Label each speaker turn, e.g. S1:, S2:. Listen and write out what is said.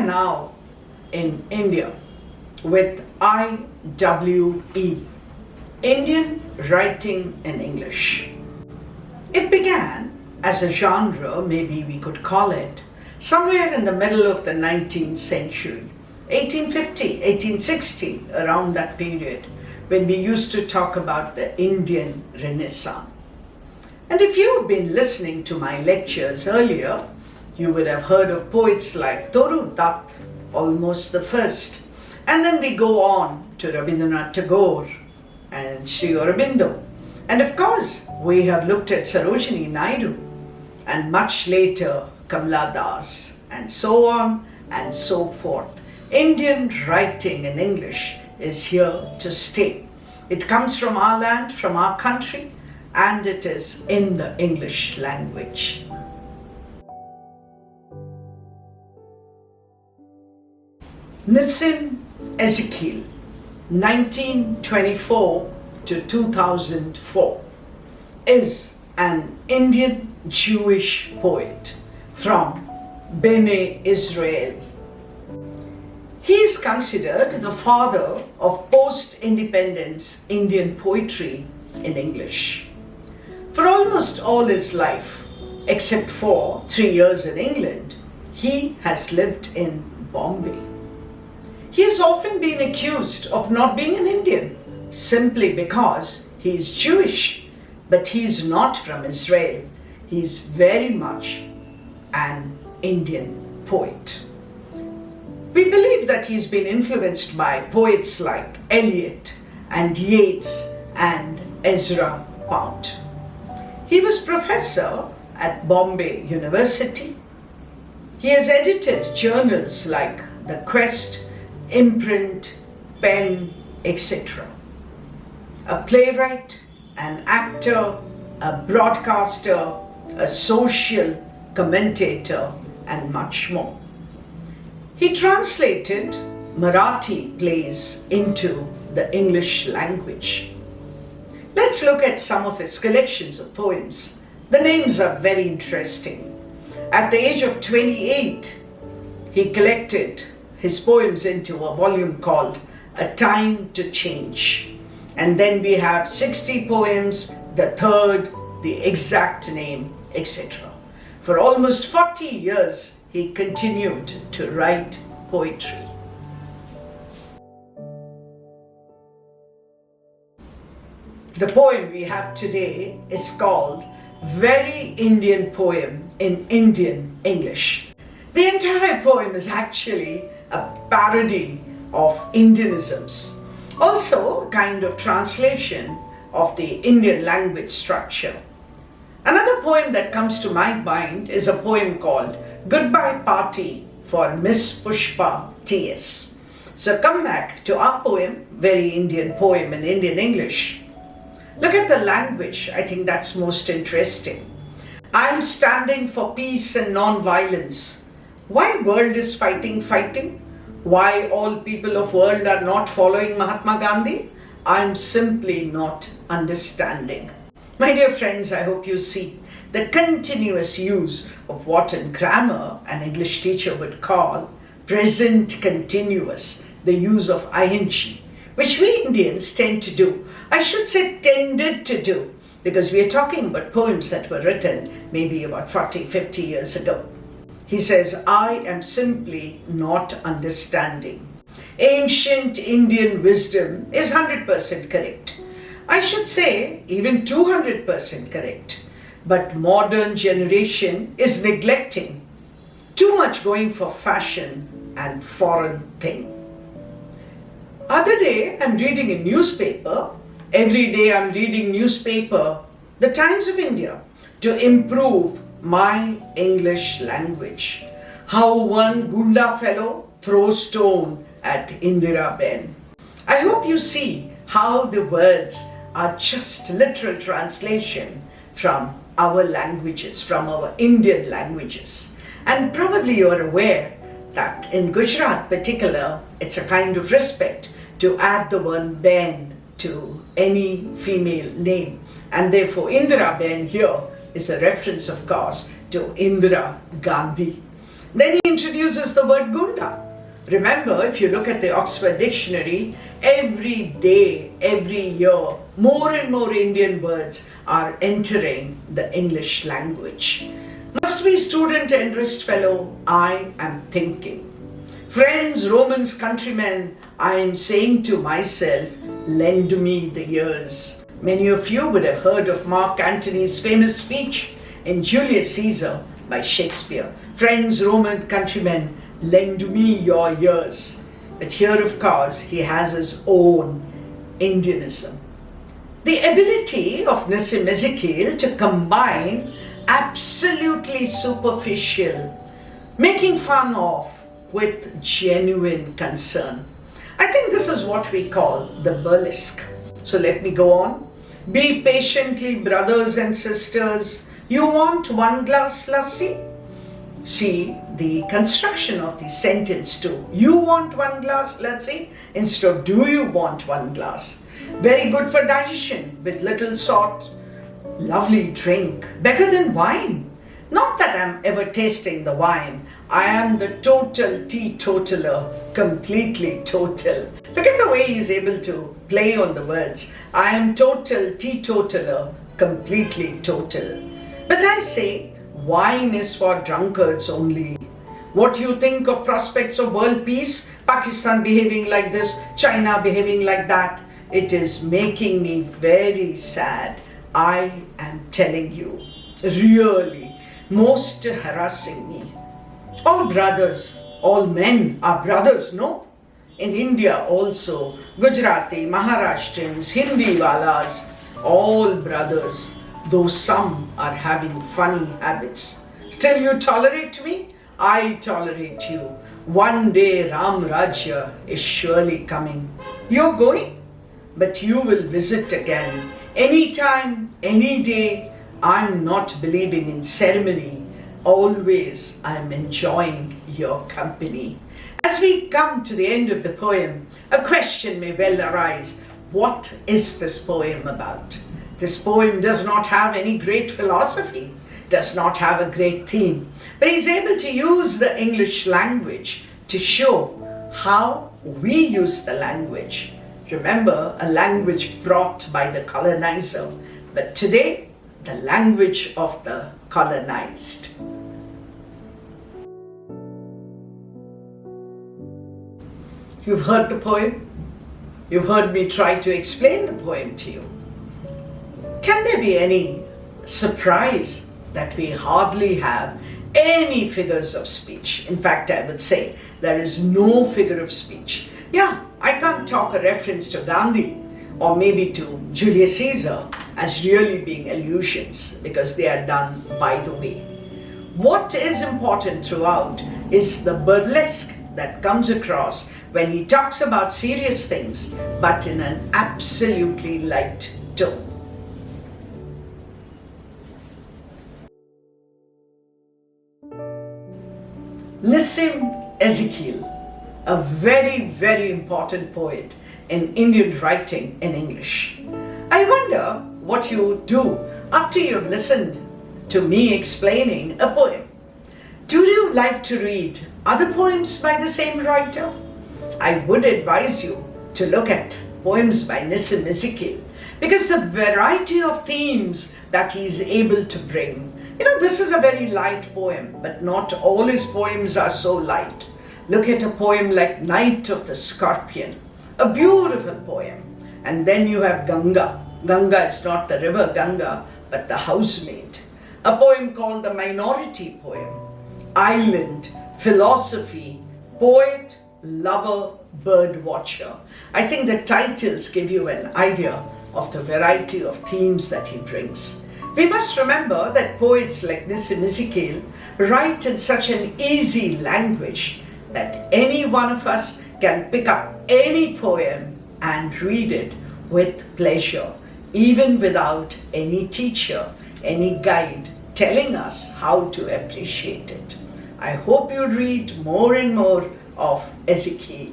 S1: now in India with IWE, Indian Writing in English. It began as a genre, maybe we could call it, somewhere in the middle of the 19th century, 1850, 1860, around that period, when we used to talk about the Indian Renaissance. And if you've been listening to my lectures earlier, you would have heard of poets like Toru Dutt, almost the first. And then we go on to Rabindranath Tagore and Sri Aurobindo. And of course, we have looked at Sarojini Naidu, and much later Kamala Das, and so on and so forth. Indian writing in English is here to stay. It comes from our land, from our country, and it is in the English language. Nissim Ezekiel, 1924 to 2004, is an Indian Jewish poet from Bene Israel. He is considered the father of post-independence Indian poetry in English. For almost all his life, except for 3 years in England, he has lived in Bombay. He has often been accused of not being an Indian simply because he is Jewish, but he is not from Israel. He is very much an Indian poet. We believe that he's been influenced by poets like Eliot and Yeats and Ezra Pound. He was professor at Bombay University. He has edited journals like The Quest, Imprint, Pen, etc. A playwright, an actor, a broadcaster, a social commentator, and much more. He translated Marathi plays into the English language. Let's look at some of his collections of poems. The names are very interesting. At the age of 28, he collected his poems into a volume called A Time to Change. And then we have 60 poems, the third, the exact name, etc. For almost 40 years, he continued to write poetry. The poem we have today is called Very Indian Poem in Indian English. The entire poem is actually a parody of Indianisms, also a kind of translation of the Indian language structure. Another poem that comes to my mind is a poem called Goodbye Party for Miss Pushpa T.S. So come back to our poem, Very Indian Poem in Indian English. Look at the language, I think that's most interesting. I'm standing for peace and non-violence. Why world is fighting? Why all people of world are not following Mahatma Gandhi? I'm simply not understanding. My dear friends, I hope you see the continuous use of what in grammar an English teacher would call present continuous, the use of ing, which we Indians tend to do. I should say tended to do, because we are talking about poems that were written maybe about 40, 50 years ago. He says, I am simply not understanding. Ancient Indian wisdom is 100% correct. I should say even 200% correct. But modern generation is neglecting. Too much going for fashion and foreign thing. Other day I'm reading a newspaper. Every day I'm reading newspaper, The Times of India, to improve my English language. How one Gunda fellow throws stone at Indira Ben. I hope you see how the words are just literal translation from our languages, from our Indian languages. And probably you are aware that in Gujarat particular, it's a kind of respect to add the word Ben to any female name. And therefore Indira Ben here is a reference, of course, to Indira Gandhi. Then he introduces the word gunda. Remember, if you look at the Oxford Dictionary, every day, every year, more and more Indian words are entering the English language. Must be student interest fellow, I am thinking. Friends, Romans, countrymen, I am saying to myself, lend me the years. Many of you would have heard of Mark Antony's famous speech in Julius Caesar by Shakespeare. Friends, Roman countrymen, lend me your years. But here, of course, he has his own Indianism. The ability of Nissim Ezekiel to combine absolutely superficial, making fun of, with genuine concern. I think this is what we call the burlesque. So let me go on. Be patiently, brothers and sisters. You want one glass lassi? See the construction of the sentence too. You want one glass lassi instead of do you want one glass. Very good for digestion with little salt. Lovely drink. Better than wine. Not that I'm ever tasting the wine. I am the total teetotaler. Completely total. Look at the way he's able to play on the words. I am total teetotaler. Completely total. But I say, wine is for drunkards only. What do you think of prospects of world peace? Pakistan behaving like this, China behaving like that. It is making me very sad. I am telling you, really, most harassing me. All brothers, all men are brothers, no? In India also, Gujarati, Maharashtrians, Hindi walas, all brothers. Though some are having funny habits. Still you tolerate me? I tolerate you. One day Ram Rajya is surely coming. You're going, but you will visit again. Anytime, any day. I'm not believing in ceremony. Always I'm enjoying your company. As we come to the end of the poem, a question may well arise. What is this poem about? This poem does not have any great philosophy, does not have a great theme, but he's able to use the English language to show how we use the language. Remember, a language brought by the colonizer, but today, the language of the colonized. You've heard the poem. You've heard me try to explain the poem to you. Can there be any surprise that we hardly have any figures of speech? In fact, I would say there is no figure of speech. Yeah, I can't talk a reference to Gandhi or maybe to Julius Caesar as really being allusions because they are done by the way. What is important throughout is the burlesque that comes across when he talks about serious things but in an absolutely light tone. Nissim Ezekiel, a very, very important poet in Indian writing in English. I wonder what you do after you've listened to me explaining a poem. Do you like to read other poems by the same writer? I would advise you to look at poems by Nissim Ezekiel because the variety of themes that he is able to bring. This is a very light poem, but not all his poems are so light. Look at a poem like Night of the Scorpion, a beautiful poem. And then you have Ganga. Ganga is not the river Ganga, but the housemaid. A poem called the Minority Poem. Island, philosophy, poet, lover, bird watcher. I think the titles give you an idea of the variety of themes that he brings. We must remember that poets like Nissim Ezekiel write in such an easy language that any one of us can pick up any poem and read it with pleasure, even without any teacher, any guide telling us how to appreciate it. I hope you read more and more of Ezekiel.